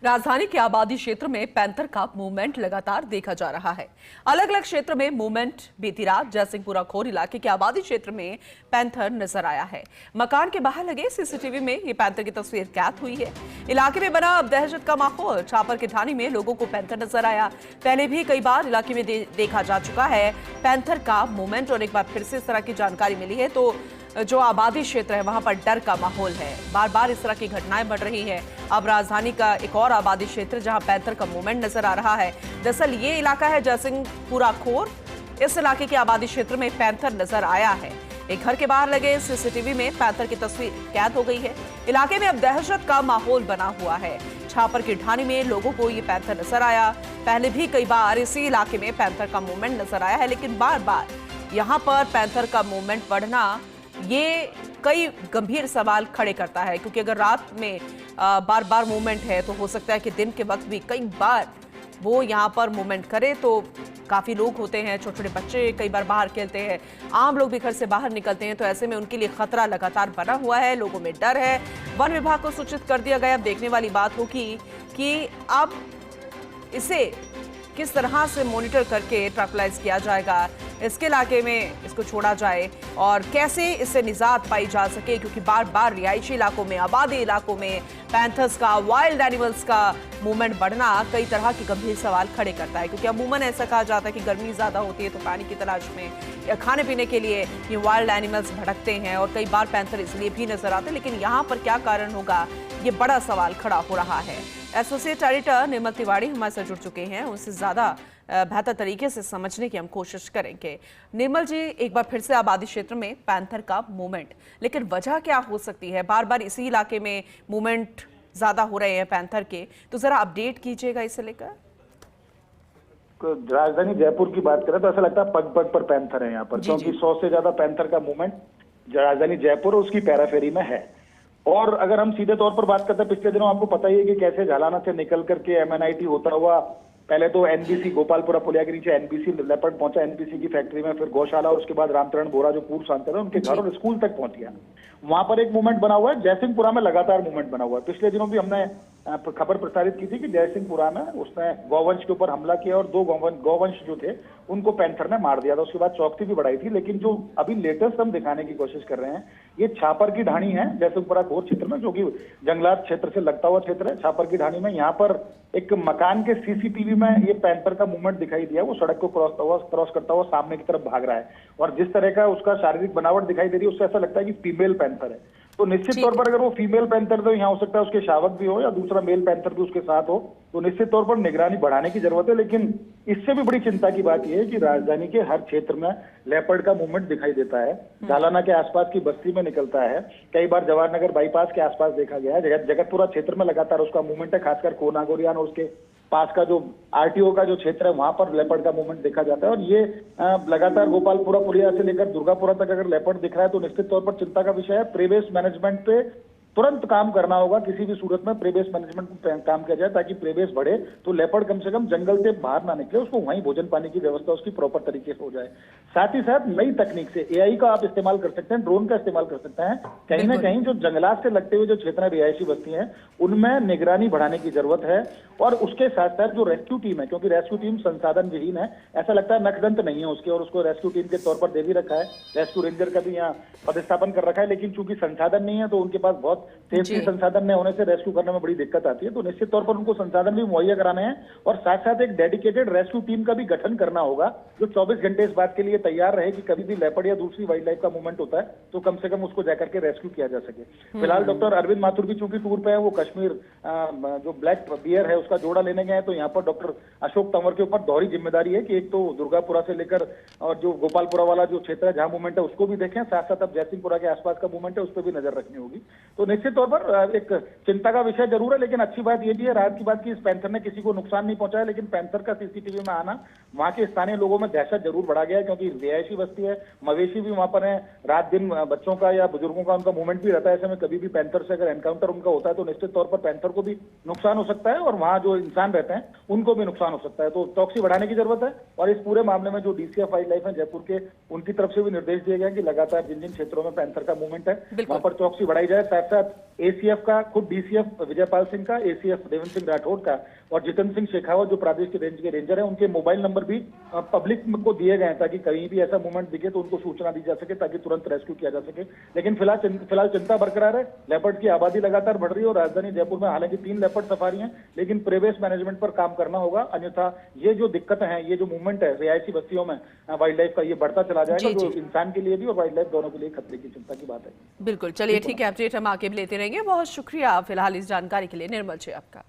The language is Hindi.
राजधानी के आबादी क्षेत्र में पैंथर का मूवमेंट लगातार देखा जा रहा है। अलग अलग क्षेत्र में मूवमेंट बीती रात जयसिंहपुरा खोर इलाके के आबादी क्षेत्र में पैंथर नजर आया है। मकान के बाहर लगे सीसीटीवी में ये पैंथर की तस्वीर कैद हुई है। इलाके में बना अब दहशत का माहौल। छापर की ढाणी में लोगों को पैंथर नजर आया। पहले भी कई बार इलाके में देखा जा चुका है पैंथर का मूवमेंट, और एक बार फिर से इस तरह की जानकारी मिली है तो जो आबादी क्षेत्र है वहां पर डर का माहौल है। बार बार इस तरह की घटनाएं बढ़ रही हैं। अब राजधानी का एक और आबादी क्षेत्र जहां पैंथर का मूवमेंट नजर आ रहा है। दरअसल ये इलाका है जयसिंहपुरा खोर। इस इलाके के आबादी क्षेत्र में पैंथर नजर आया है। एक घर के बाहर लगे सीसीटीवी में पैंथर की तस्वीर कैद हो गई है। इलाके में अब दहशत का माहौल बना हुआ है। छापर की ढाणी में लोगों को ये पैंथर नजर आया। पहले भी कई बार इसी इलाके में पैंथर का मूवमेंट नजर आया है, लेकिन बार बार यहाँ पर पैंथर का मूवमेंट बढ़ना ये कई गंभीर सवाल खड़े करता है, क्योंकि अगर रात में बार बार मूवमेंट है तो हो सकता है कि दिन के वक्त भी कई बार वो यहाँ पर मूवमेंट करे। तो काफ़ी लोग होते हैं, छोटे छोटे बच्चे कई बार बाहर खेलते हैं, आम लोग भी घर से बाहर निकलते हैं, तो ऐसे में उनके लिए खतरा लगातार बना हुआ है। लोगों में डर है। वन विभाग को सूचित कर दिया गया। अब देखने वाली बात होगी कि अब इसे किस तरह से मॉनिटर करके ट्रैंक्विलाइज किया जाएगा, इसके इलाके में इसको छोड़ा जाए और कैसे इससे निजात पाई जा सके, क्योंकि बार बार रिहायशी इलाकों में, आबादी इलाकों में पैंथर्स का, वाइल्ड एनिमल्स का मूवमेंट बढ़ना कई तरह के गंभीर सवाल खड़े करता है। क्योंकि अमूमन ऐसा कहा जाता है कि गर्मी ज़्यादा होती है तो पानी की तलाश में या खाने पीने के लिए ये वाइल्ड एनिमल्स भटकते हैं और कई बार पैंथर इसलिए भी नजर आते हैं। लेकिन यहाँ पर क्या कारण होगा, ये बड़ा सवाल खड़ा हो रहा है। एसोसिएट एडिटर निर्मल तिवारी हमारे साथ जुड़ चुके हैं। उनसे ज़्यादा बेहतर तरीके से समझने की हम कोशिश करेंगे। निर्मल जी, एक बार फिर से आबादी क्षेत्र में पैंथर का मूवमेंट, लेकिन वजह क्या हो सकती है? बार बार इसी इलाके में मूवमेंट ज़्यादा हो रहे हैं पैंथर के, तो ज़रा अपडेट कीजिएगा इसे लेकर। राजधानी जयपुर की बात करें तो ऐसा लगता है पग पग पर पैंथर है यहाँ पर, क्योंकि 100 से ज्यादा पैंथर का मूवमेंट राजधानी जयपुर और उसकी पैराफेरी में है। और अगर हम सीधे तौर पर बात करते हैं, पिछले दिनों आपको पता ही है कि कैसे झालाना से निकल करके MNIT होता हुआ पहले तो NBC गोपालपुरा पुलिया के नीचे NBC लेपर्ड पहुंचा, NBC की फैक्ट्री में, फिर गौशाला और उसके बाद रामचरण बोरा जो पूर्व सांसद है उनके घर और स्कूल तक पहुंच गया। वहां पर एक मूवमेंट बना हुआ है। जयसिंहपुरा में लगातार मूवमेंट बना हुआ है। पिछले दिनों भी हमने खबर प्रसारित की थी कि जयसिंहपुरा में उसने गौवंश के ऊपर हमला किया और 2 गौवंश जो थे उनको पैंथर ने मार दिया था। उसके बाद चौकसी भी बढ़ाई थी। लेकिन जो अभी लेटेस्ट हम दिखाने की कोशिश कर रहे हैं, ये छापर की ढाणी है जयसिंहपुरा खोर क्षेत्र में, जो कि जंगलात क्षेत्र से लगता हुआ क्षेत्र है। छापर की ढाणी में यहाँ पर एक मकान के CCTV में ये पैंथर का मूवमेंट दिखाई दिया। वो सड़क को क्रॉस करता हुआ सामने की तरफ भाग रहा है और जिस तरह का उसका शारीरिक बनावट दिखाई दे रही है उससे ऐसा लगता है कि फीमेल पैंथर है। तो निश्चित तौर पर अगर वो फीमेल पैंथर तो यहाँ हो सकता है उसके शावक भी हो या दूसरा मेल पैंथर भी उसके साथ हो, तो निश्चित तौर पर निगरानी बढ़ाने की जरूरत है। लेकिन इससे भी बड़ी चिंता की बात यह है कि राजधानी के हर क्षेत्र में लेपर्ड का मूवमेंट दिखाई देता है। झालाना के आसपास की बस्ती में निकलता है, कई बार जवाहरनगर बाईपास के आसपास देखा गया है। जगतपुरा क्षेत्र में लगातार उसका मूवमेंट है, खासकर कोनागोरियान और उसके पास का जो RTO का जो क्षेत्र है वहां पर लेपर्ड का मूवमेंट देखा जाता है। और ये लगातार गोपालपुरा पुलिया से लेकर दुर्गापुरा तक अगर लेपर्ड दिख रहा है तो निश्चित तौर पर चिंता का विषय है। प्री-बेस मैनेजमेंट पे तुरंत काम करना होगा। किसी भी सूरत में प्री-बेस मैनेजमेंट पे काम किया जाए ताकि प्री-बेस बढ़े तो लेपर्ड कम से कम जंगल से बाहर ना निकले, उसको वहीं भोजन पानी की व्यवस्था उसकी प्रॉपर तरीके से हो जाए। साथ ही साथ नई तकनीक से AI का आप इस्तेमाल कर सकते हैं, ड्रोन का इस्तेमाल कर सकते हैं। कहीं ना कहीं जो जंगलात से लगते हुए जो क्षेत्र है, रिहायशी बस्ती है, उनमें निगरानी बढ़ाने की जरूरत है। और उसके साथ साथ जो रेस्क्यू टीम है, क्योंकि रेस्क्यू टीम संसाधन विहीन है, ऐसा लगता है नखदंत नहीं है उसके, और उसको रेस्क्यू टीम के तौर पर दे भी रखा है। रेस्क्यू रेंजर का भी यहाँ पदस्थापन कर रखा है। लेकिन चूंकि संसाधन नहीं है तो उनके पास बहुत सेफ्टी संसाधन न होने से रेस्क्यू करने में बड़ी दिक्कत आती है। तो निश्चित तौर पर उनको संसाधन भी मुहैया कराने हैं और साथ साथ एक डेडिकेटेड रेस्क्यू टीम का भी गठन करना होगा जो 24 घंटे इस बात के लिए तैयार रहे कि कभी भी लेपर्ड या दूसरी वाइल्ड लाइफ का मूवमेंट होता है तो कम से कम उसको जाकर के रेस्क्यू किया जा सके। फिलहाल डॉक्टर अरविंद माथुर भी चूंकि टूर पे है, वो कश्मीर जो ब्लैक बियर है उसका जोड़ा लेने गए हैं, तो यहाँ पर डॉक्टर अशोक तंवर के ऊपर दोहरी जिम्मेदारी है कि एक तो दुर्गापुरा से लेकर और जो गोपालपुरा वाला जो क्षेत्र है जहां मूवमेंट है उसको भी देखें, साथ साथ अब जयसिंहपुरा के आसपास का मूवमेंट है उस पर भी नजर रखनी होगी। तो निश्चित तौर पर एक चिंता का विषय जरूर है। लेकिन अच्छी बात यह भी है, रात की बात की, इस पैंथर ने किसी को नुकसान नहीं पहुंचाया। लेकिन पैंथर का CCTV में आना वहां के स्थानीय लोगों में दहशत जरूर बढ़ा गया है, क्योंकि रिहायशी बस्ती है, मवेशी भी वहां पर है, रात दिन बच्चों का या बुजुर्गों का उनका मूवमेंट भी रहता है। ऐसे में कभी भी पैंथर से अगर एनकाउंटर उनका होता है तो निश्चित तौर पर पैंथर को भी नुकसान हो सकता है और वहां जो इंसान रहते हैं उनको भी नुकसान हो सकता है। तो चौकसी बढ़ाने की जरूरत है। और इस पूरे मामले में जो DCF वाइल्ड लाइफ है जयपुर के, उनकी तरफ से भी निर्देश दिए गए कि लगातार जिन जिन क्षेत्रों में पैंथर का मूवमेंट है वहां पर चौकसी बढ़ाई जाए। साथ साथ साथ एसीएफ का, खुद डीसीएफ विजयपाल सिंह का, एसीएफ देवेंद्र सिंह राठौड़ का और जितेंद्र सिंह शेखावत जो प्रादेशिक रेंज के रेंजर हैं, उनके मोबाइल नंबर भी पब्लिक को दिए गए हैं ताकि कहीं भी ऐसा मूवमेंट दिखे तो उनको सूचना दी जा सके ताकि तुरंत रेस्क्यू किया जा सके। लेकिन फिलहाल चिंता बरकरार है। लेपर्ड की आबादी लगातार बढ़ रही है और राजधानी जयपुर में हालांकि 3 लेपर्ड सफारी हैं, लेकिन प्रीवियस मैनेजमेंट पर काम करना होगा, अन्यथा ये जो दिक्कतें हैं, ये जो मूवमेंट है रिहायशी बस्तियों में वाइल्ड लाइफ का, ये बढ़ता चला जाएगा, जो इंसान के लिए भी और वाइल्ड लाइफ दोनों के लिए खतरे की चिंता की बात है। बिल्कुल, चलिए ठीक है, अपडेट हम आगे भी लेते रहेंगे। बहुत शुक्रिया फिलहाल इस जानकारी के लिए निर्मल जी आपका।